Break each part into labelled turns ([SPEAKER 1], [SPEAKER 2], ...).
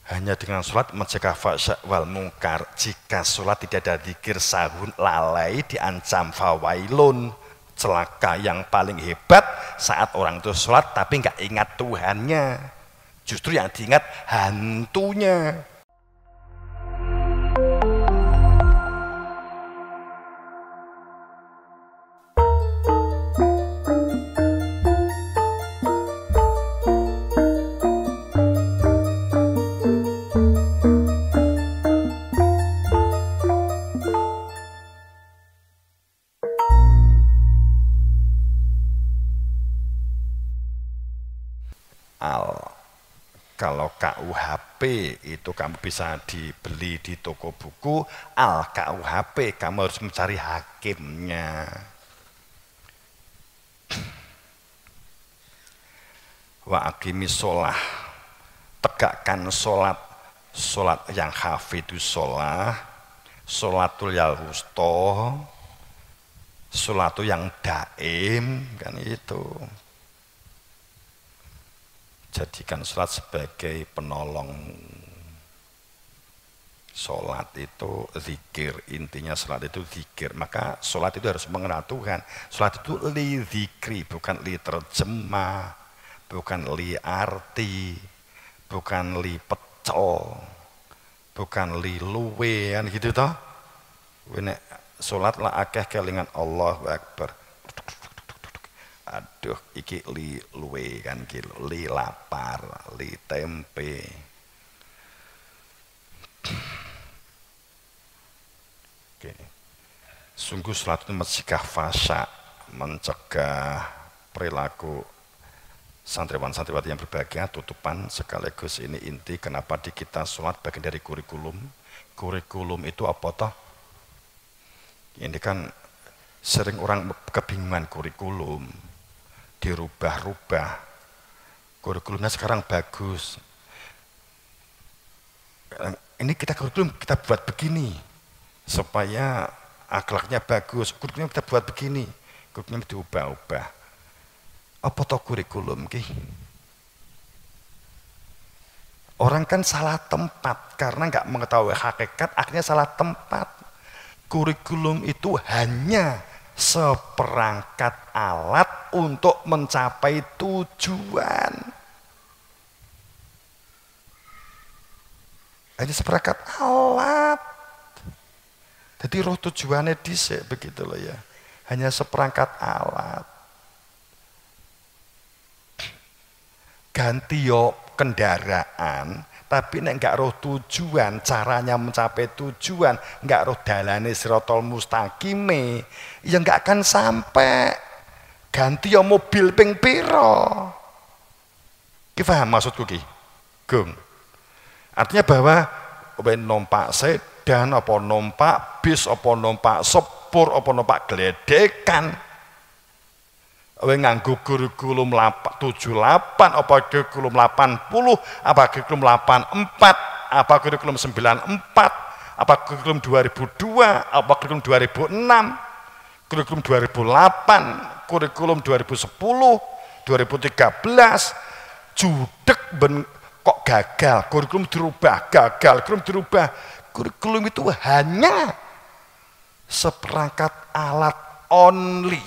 [SPEAKER 1] Hanya dengan sholat mencegah fahsya wal mungkar. Jika sholat tidak ada zikir, sahun, lalai, diancam fawailun, celaka yang paling hebat saat orang itu sholat tapi nggak ingat Tuhannya. Justru yang diingat hantunya. Kalau KUHP itu kamu bisa dibeli di toko buku. Al KUHP kamu harus mencari hakimnya. Wa aqimis sholah, tegakkan sholat. Sholat yang hafidus sholah, sholatul yal wusto, sholatul yang daim, kan itu. Jadikan sholat sebagai penolong. Sholat itu zikir, intinya sholat itu zikir. Maka sholat itu harus mengenal Tuhan. Sholat itu li zikri, bukan li terjemah, bukan li arti, bukan li pecel, bukan li luwe, kan gitu toh. Sholat lah akeh kelingan Allahu Akbar. Aduh, iki li luwe kan gitu, li lapar, li tempe. Oke. Sungguh sholat itu mencegah fahsya, mencegah perilaku santriwan-santriwati yang berbahagia. Tutupan sekaligus ini inti kenapa di kita sholat bagian dari kurikulum. Kurikulum itu apa toh? Ini kan sering orang kebingungan kurikulum. Dirubah-rubah. Kurikulumnya sekarang bagus. Ini kita kurikulum kita buat begini supaya akhlaknya bagus. Kurikulum kita buat begini, kurikulum diubah-ubah. Apa toh kurikulum ki? Orang kan salah tempat karena nggak mengetahui hakikat, akhirnya salah tempat. Kurikulum itu hanya seperangkat alat untuk mencapai tujuan. Hanya seperangkat alat. Jadi roh tujuannya dhisik begitu loh ya. Hanya seperangkat alat. Ganti yo kendaraan, tapi nek nggak roh tujuan, caranya mencapai tujuan, nggak roh dalane sirotol mustaqime, ya nggak akan sampai. Ganti ya mobil ping piro. Ki paham maksudku ki? Gung. Artinya bahwa numpak sedan, apa numpak bis, apa numpak sepur, apa numpak gledekan, nganggo kurikulum 78, apa kurikulum 80, apa kurikulum 84, apa kurikulum 94, apa kurikulum 2002, apa kurikulum 2006, kurikulum 2008, kurikulum 2010, 2013, judek kok gagal, kurikulum dirubah, gagal, kurikulum dirubah. Kurikulum itu hanya seperangkat alat only.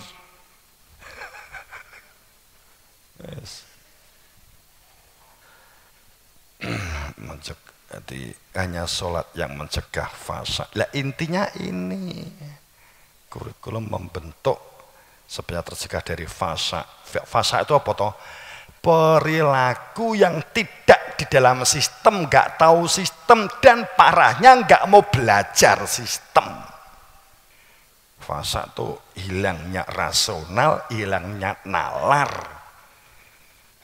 [SPEAKER 1] Yes. Jadi hanya sholat yang mencegah fahsya. Lah intinya ini, kurikulum membentuk supaya tercegah dari fahsya. Fahsya itu apa toh? Perilaku yang tidak di dalam sistem, nggak tahu sistem, dan parahnya nggak mau belajar sistem. Fahsya itu hilangnya rasional, hilangnya nalar.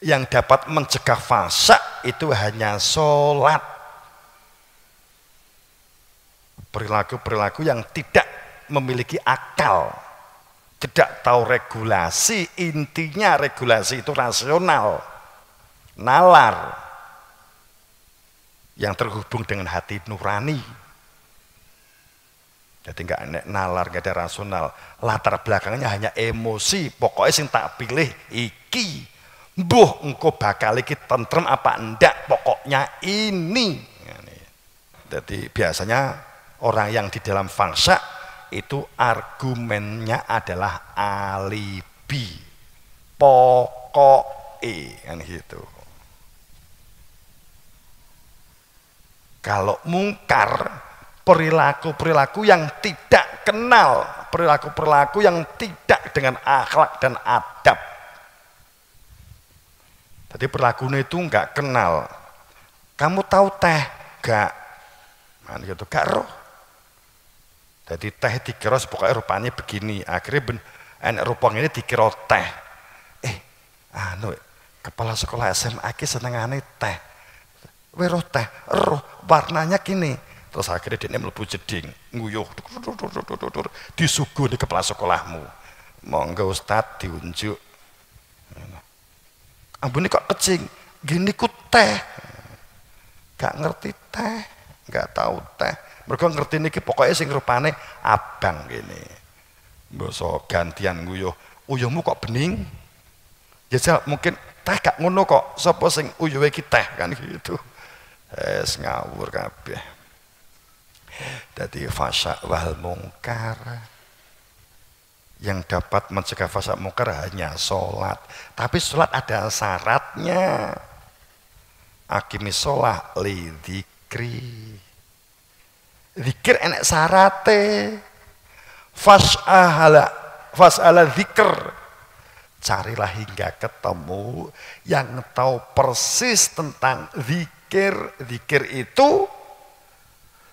[SPEAKER 1] Yang dapat mencegah fahsya itu hanya sholat. Perilaku-perilaku yang tidak memiliki akal, tidak tahu regulasi. Intinya regulasi itu rasional, nalar, yang terhubung dengan hati nurani. Jadi nggak nalar, nggak ada rasional, latar belakangnya hanya emosi. Pokoknya sing tak pilih iki, Mbuh engko bakal iki tentrem apa ndak, pokoknya ini. Jadi biasanya orang yang di dalam fangsa itu argumennya adalah alibi, pokoknya kan gitu. Kalau mungkar, perilaku-perilaku yang tidak kenal, perilaku-perilaku yang tidak dengan akhlak dan adab. Jadi perilakunya itu nggak kenal. Kamu tahu teh gak? Nah, gitu gak roh. Jadi teh dikira pokoknya rupanya begini. Akhirnya enak rupanya ini dikira teh. Kepala sekolah SMA ki senengane teh. Weroh teh, roh warnanya gini. Terus akhirnya dia mlebu jeding, nguyuh, disuguh di kepala sekolahmu. Monggo Ustad diunjuk. Ampun kok kecing, gini ku teh. Gak ngerti teh, gak tahu teh. Mereka ngerti niki pokoknya sing rupane abang gini. Boso gantian nguyuh, uyuhmu kok bening? Ya mungkin teh gak ngono kok, sapa sing uyuhe ki teh kan gitu. Ngawur kabeh. Dadi fasya wal mungkar. Yang dapat mencegah fasya mungkar hanya sholat. Tapi sholat ada syaratnya. Akimis sholat li dzikri. Zikir enek syarate. Fas'ala dzikr. Carilah hingga ketemu yang tahu persis tentang zikir. Zikir itu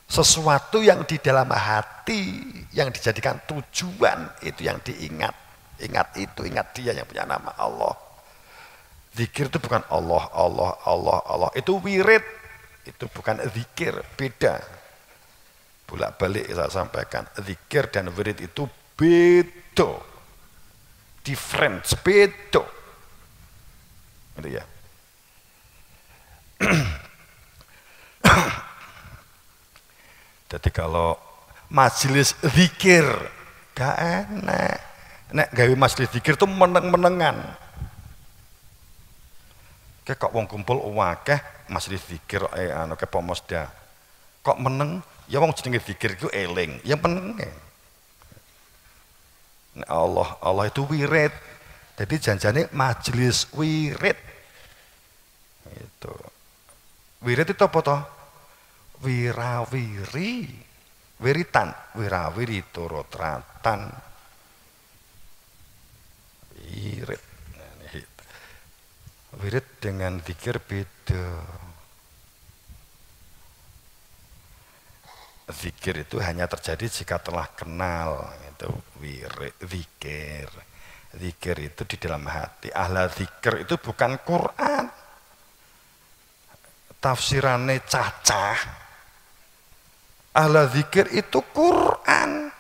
[SPEAKER 1] sesuatu yang di dalam hati, yang dijadikan tujuan, itu yang diingat. Ingat itu, ingat dia yang punya nama Allah. Zikir itu bukan Allah, Allah, Allah, Allah. Itu wirid, itu bukan zikir, beda. Bolak-balik saya sampaikan, zikir dan wirid itu beda. Difference, beda. Gitu ya. Jadi kalau majelis zikir gak enak. Nek gawe majelis zikir itu meneng-menengan. Kayak kok wong kumpul akeh majelis zikir ke pomosda. Kok meneng? Ya wong jenenge zikir iku eling, ya meneng. Nek Allah itu wirid. Jadi janjane majelis wirid. Itu. Wirid itu apa toh? Wirawiri, wiritan, wirawiri turutratan, wirid. Wirid dengan zikir beda. Zikir itu hanya terjadi jika telah kenal, itu wirid, zikir. Zikir itu di dalam hati. Ahla zikir itu bukan Quran. Tafsirannya cacah. Ahla zikir itu Quran.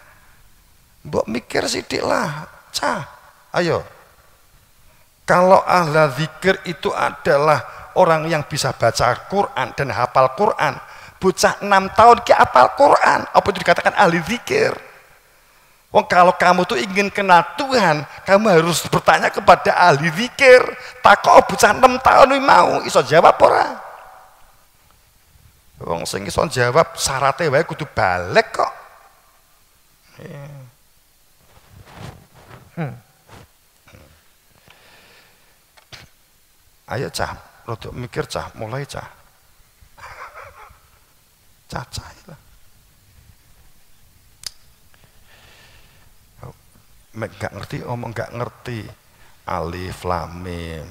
[SPEAKER 1] Mbok mikir sidik lah, cah. Ayo. Kalau ahla zikir itu adalah orang yang bisa baca Quran dan hafal Quran, bocah 6 tahun ki hafal Quran, apa itu dikatakan ahli zikir? Wong kalau kamu tuh ingin kenal Tuhan, kamu harus bertanya kepada ahli zikir. Takok bocah 6 tahun mau iso jawab ora? Wong sing iso jawab syaratnya wae kudu balik kok. Ayo cah, rodok mikir cah, mulai cah. Cacah lah. Gak ngerti, omong gak ngerti. Alif lam mim.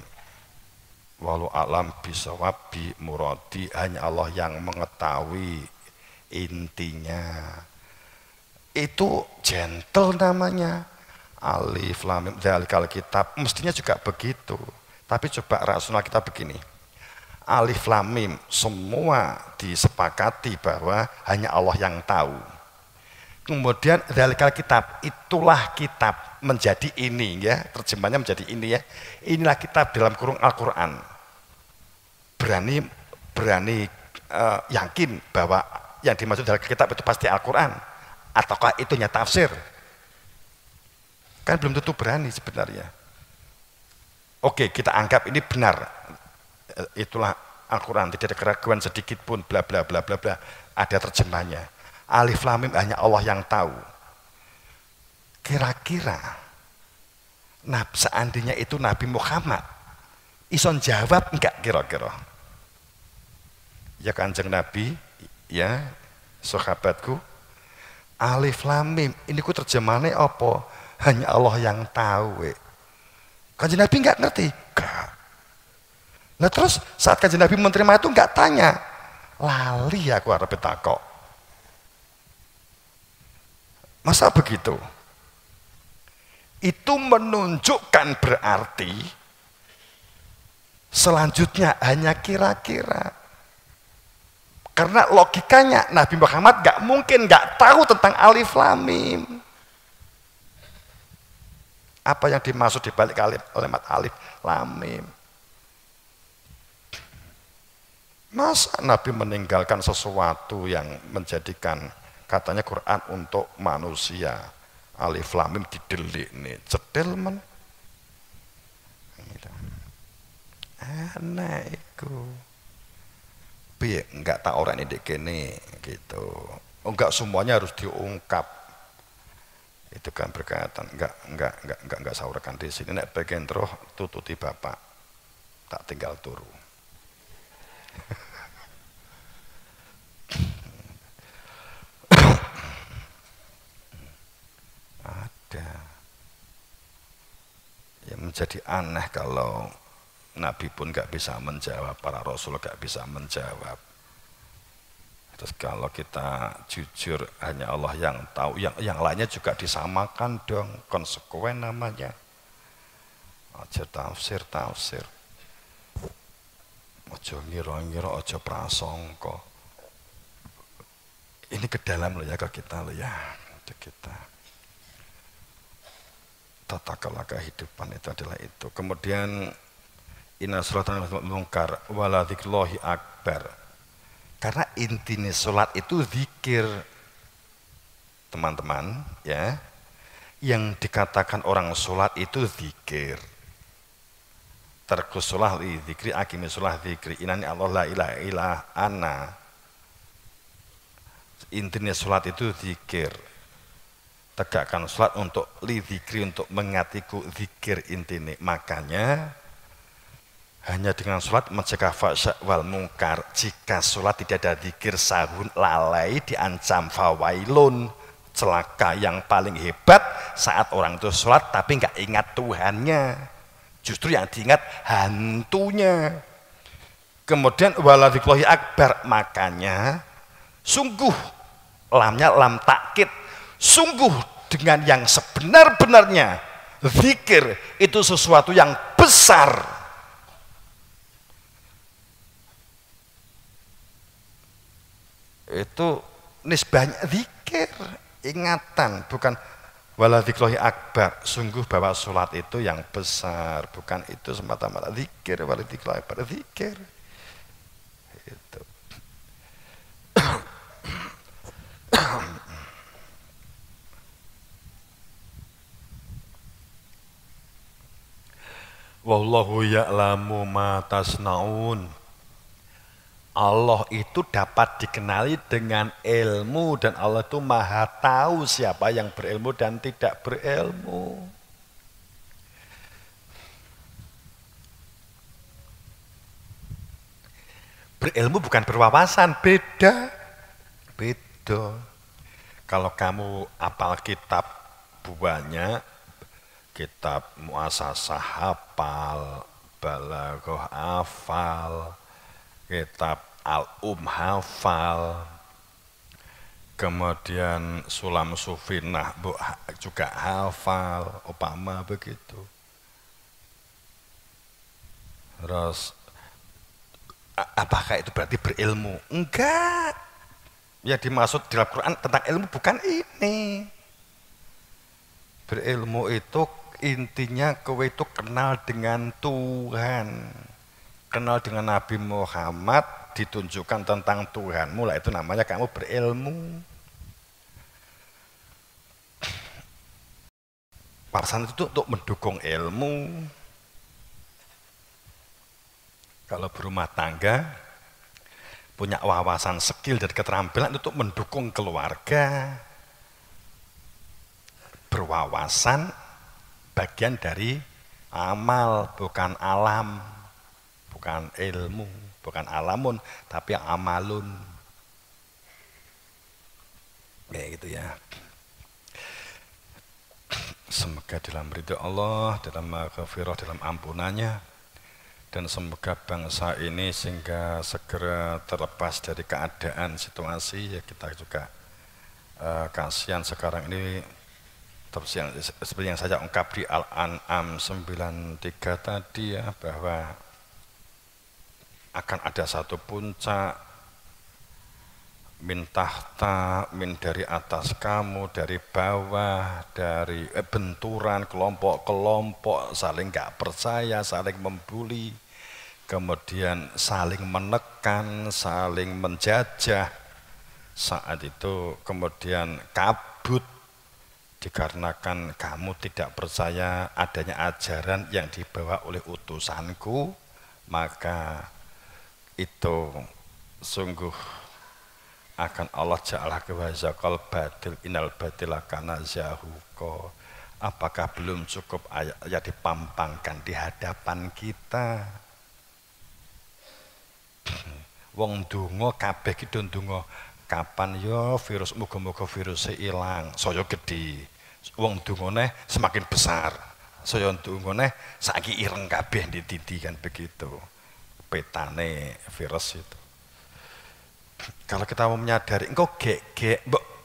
[SPEAKER 1] Walau alam bisawabi muradi, hanya Allah yang mengetahui intinya. Itu gentle namanya. Alif lam mim dzalikal kitab, mestinya juga begitu. Tapi coba rasional kita begini. Alif lam mim semua disepakati bahwa hanya Allah yang tahu. Kemudian dzalikal kitab, itulah kitab, menjadi ini ya, terjemahnya menjadi ini ya. Inilah kitab dalam kurung Al-Qur'an. Berani yakin bahwa yang dimaksud dalam kitab itu pasti Al-Qur'an ataukah itunya tafsir? Kan belum tentu berani sebenarnya. Oke, kita anggap ini benar. Itulah Al-Quran, tidak ada keraguan sedikit pun, bla bla bla bla bla. Ada terjemahnya. Alif Lam Mim hanya Allah yang tahu. Kira-kira, nah seandainya itu Nabi Muhammad, ison jawab enggak kira-kira? Ya Kanjeng Nabi, ya sahabatku, Alif Lam Mim, ini ku terjemahannya apa? Hanya Allah yang tahu. Kanjeng Nabi enggak ngerti. Enggak. Nah terus saat Kanjeng Nabi menerima itu enggak tanya, lali aku harap takok. Masa begitu? Itu menunjukkan berarti selanjutnya hanya kira-kira. Karena logikanya Nabi Muhammad gak mungkin gak tahu tentang Alif Lam Mim. Apa yang dimaksud di balik kalimat Alif Lam Mim? Masa Nabi meninggalkan sesuatu yang menjadikan katanya Quran untuk manusia? Alif Lam Mim didelik nih, cedel men. Aneh iku. Piye enggak tak orang ini kene gitu. Enggak semuanya harus diungkap. Itu kan berkaitan enggak saurakan di sini nek bagian roh tututi bapak. Tak tinggal turu. Ada. Ya menjadi aneh kalau Nabi pun gak bisa menjawab, para Rasul gak bisa menjawab. Terus kalau kita jujur hanya Allah yang tahu, yang lainnya juga disamakan dong, konsekuen namanya. Aja tafsir, aja ngira-ngira, aja prasangka. Ini ke dalam loh ya ke kita loh ya, ke kita. Tata kelola kehidupan itu adalah itu. Kemudian inna sholatan munkar wala dzikrullahi akbar. Karena intinya sholat itu zikir, teman-teman ya. Yang dikatakan orang sholat itu zikir. Tarkus sholah li zikri akimi sholah zikri inani Allah la ilaha illa ana. Intinya sholat itu zikir. Tegakkan sholat untuk li zikri, untuk mengatiku zikir intinya. Makanya hanya dengan sholat mencegah fahsya wal mungkar. Jika sholat tidak ada zikir, sahun, lalai, diancam fawailun, celaka. Yang paling hebat saat orang itu sholat tapi nggak ingat Tuhannya, justru yang diingat hantunya. Kemudian wala dzikrullahi akbar, makanya sungguh, lamnya lam takkid, sungguh dengan yang sebenar-benarnya zikir itu sesuatu yang besar. Itu nisbahnya zikir, ingatan, bukan wala dzikrullahi akbar. Sungguh bahwa sholat itu yang besar, bukan itu semata-mata zikir. Wala dzikrullahi akbar, zikir itu. Wallahu ya'lamu ma tasnaun. Allah itu dapat dikenali dengan ilmu, dan Allah itu maha tahu siapa yang berilmu dan tidak berilmu. Berilmu bukan berwawasan, beda. Kalau kamu apal kitab banyak, kitab muasasah hafal, balaghah hafal, kitab hafal, kemudian sulam sufinah juga hafal, upama begitu. Terus apakah itu berarti berilmu? Enggak. Yang dimaksud di dalam Quran tentang ilmu bukan ini. Berilmu itu intinya kowe itu kenal dengan Tuhan, kenal dengan Nabi Muhammad, ditunjukkan tentang Tuhan. Mulai itu namanya kamu berilmu. Parasan itu untuk mendukung ilmu. Kalau berumah tangga punya wawasan, skill dan keterampilan untuk mendukung keluarga, berwawasan bagian dari amal, bukan alam, bukan ilmu, bukan alamun, tapi amalun. Kayak gitu ya. Semoga dalam ridho Allah, dalam maghfirah, dalam ampunannya, dan semoga bangsa ini sehingga segera terlepas dari keadaan situasi. Ya kita juga kasihan sekarang ini seperti yang saya ungkap di Al-An'am 93 tadi ya, bahwa akan ada satu puncak min tahta, min dari atas kamu, dari bawah, dari benturan kelompok-kelompok saling gak percaya, saling membuli, kemudian saling menekan, saling menjajah. Saat itu kemudian kabut dikarenakan kamu tidak percaya adanya ajaran yang dibawa oleh utusanku, maka itu sungguh akan Allah ja'ala kewazakal batil inal batila kana zahuko. Apakah belum cukup ayat dipampangkan di hadapan kita? Wong dungo kabeh ki ndonga kapan yo virus, muga-muga virusnya hilang, saya gede. Wong dungone semakin besar, saya dungone saiki ireng kabeh dititi, kan begitu petane virus itu. Kalau kita mau menyadari, engkau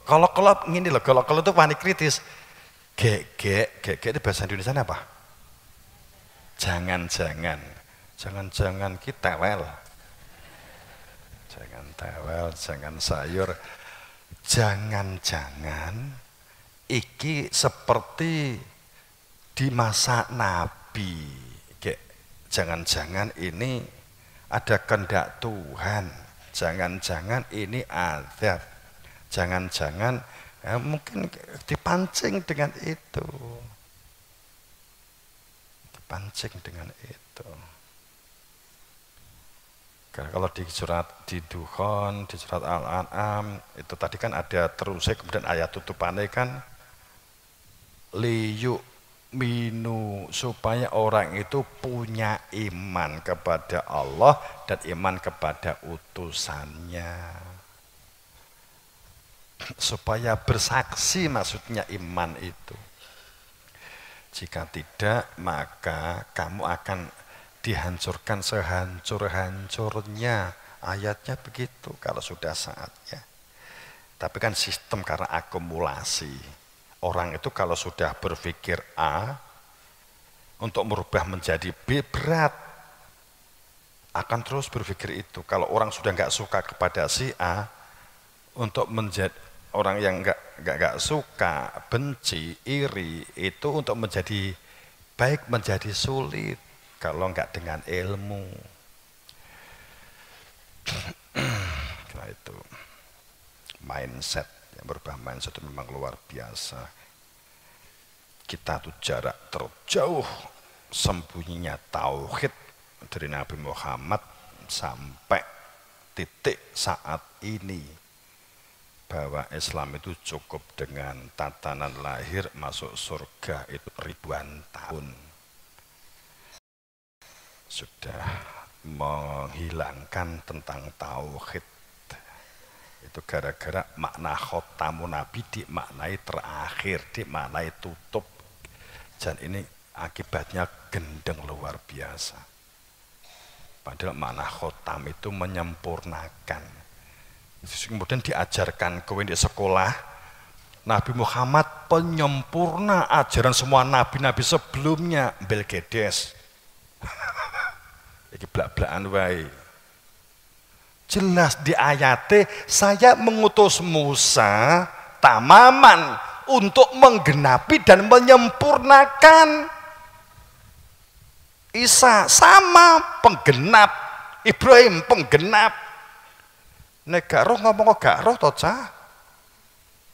[SPEAKER 1] kalau ngini loh, kalau itu panik kritis, itu bahasa Indonesia apa? Jangan kita jangan tewel, jangan sayur, jangan iki seperti di masa Nabi. Jangan-jangan ini ada kehendak Tuhan, jangan-jangan ini azab, jangan-jangan ya mungkin dipancing dengan itu, karena kalau di surat di Dukhon, di surat Al-An'am itu tadi kan ada terusnya, kemudian ayat tutupannya kan liyu minu, supaya orang itu punya iman kepada Allah dan iman kepada utusannya, supaya bersaksi, maksudnya iman itu. Jika tidak, maka kamu akan dihancurkan sehancur-hancurnya. Ayatnya begitu kalau sudah saatnya. Tapi kan sistem karena akumulasi. Orang itu kalau sudah berpikir A, untuk merubah menjadi B berat. Akan terus berpikir itu. Kalau orang sudah nggak suka kepada si A, untuk menjadi orang yang nggak suka, benci, iri, itu untuk menjadi baik menjadi sulit kalau nggak dengan ilmu. Nah itu mindset, yang berubah mindset itu memang luar biasa. Kita tuh jarak terjauh sembunyinya tauhid dari Nabi Muhammad sampai titik saat ini, bahwa Islam itu cukup dengan tatanan lahir masuk surga itu ribuan tahun. Sudah menghilangkan tentang tauhid. Itu gara-gara makna khotamun Nabi dimaknai terakhir, dimaknai tutup. Dan ini akibatnya gendeng luar biasa. Padahal makna khotam itu menyempurnakan. Kemudian diajarkan kowe di sekolah, Nabi Muhammad penyempurna ajaran semua nabi-nabi sebelumnya, belgedes. Iki blak-blakan wae. Jelas di ayate, saya mengutus Musa tamaman untuk menggenapi dan menyempurnakan. Isa sama penggenap, Ibrahim penggenap. Nek gak roh ngomong kok gak roh toh cah?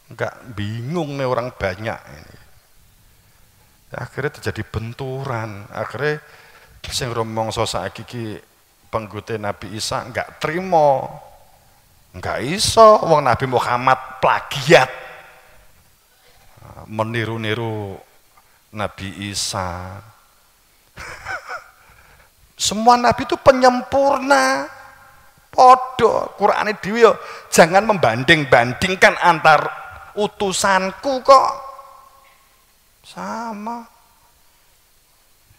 [SPEAKER 1] Enggak, bingung nih orang banyak ini. Akhirnya terjadi benturan. Akhirnya sing ngomong saiki iki penggute Nabi Isa enggak terima. Enggak iso wong Nabi Muhammad plagiat. Meniru-niru Nabi Isa. Semua nabi itu penyempurna. Podo Qur'ane dhewe yo jangan membanding-bandingkan antar utusanku kok. Sama.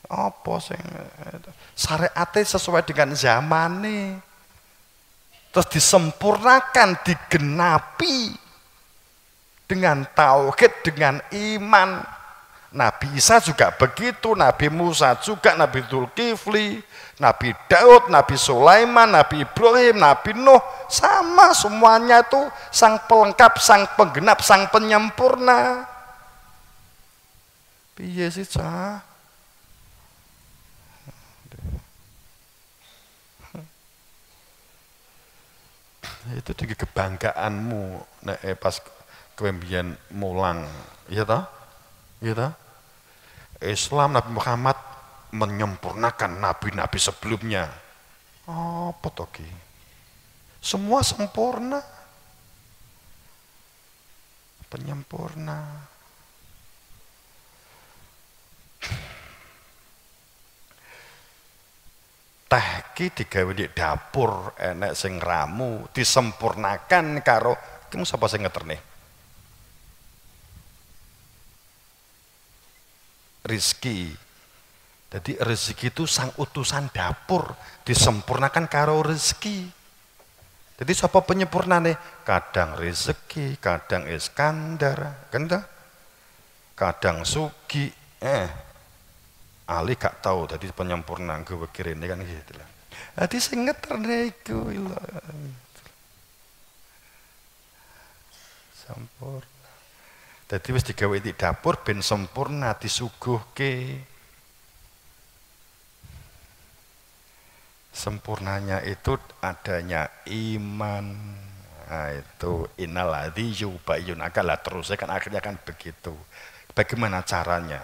[SPEAKER 1] Apa sing syariate sesuai dengan zamane. Terus disempurnakan, digenapi dengan tauhid, dengan iman. Nabi Isa juga begitu, Nabi Musa juga, Nabi Dzulkifli, Nabi Daud, Nabi Sulaiman, Nabi Ibrahim, Nabi Nuh, sama semuanya itu sang pelengkap, sang penggenap, sang penyempurna. Piye sih cah? Itu juga kebanggaanmu nek pas kowe mbiyen mulang, iya toh? Iya toh? Islam Nabi Muhammad menyempurnakan nabi-nabi sebelumnya. Apa toh ki? Semua sempurna. Penyempurna. Teh ki digawe di dapur enek sing ramu disempurnakan karo ki sapa sing ngeterne? Rizki. Jadi rezeki itu sang utusan dapur disempurnakan karo rezeki. Jadi sapa penyempurnane? Kadang rezeki, kadang Iskandar, kan ta? Kadang Sugi, Ali gak tahu tadi penyempurna gue kirene kan gitu lah. Dadi sing ngeterne iku sempurna. Dadi wis digawe di dapur ben sempurna disuguhke. Sempurnanya itu adanya iman. Nah, itu innaladzi yubayyunaka lah terusnya kan akhirnya kan begitu. Bagaimana caranya?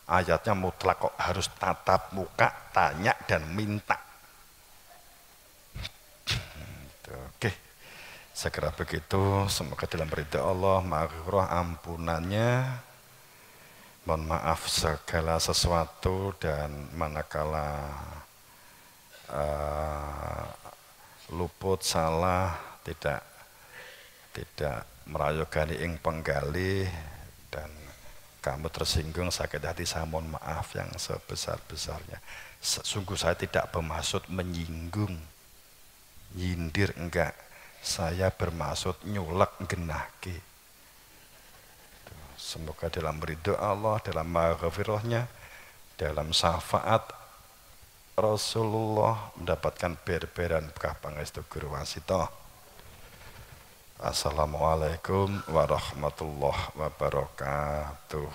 [SPEAKER 1] Ayatnya mutlak kok harus tatap muka, tanya dan minta. Oke, segera begitu. Semoga dalam ridha Allah, maghfirah ampunannya. Mohon maaf segala sesuatu dan manakala luput salah tidak merayogani ing penggalih dan kamu tersinggung sakit hati, saya mohon maaf yang sebesar-besarnya. Sungguh saya tidak bermaksud menyinggung, nyindir enggak. Saya bermaksud nyulek genahke. Semoga dalam ridho Allah, dalam maghfirahnya, dalam syafaat Rasulullah mendapatkan berberan bekah pangestu guru wasita. Assalamualaikum warahmatullahi wabarakatuh.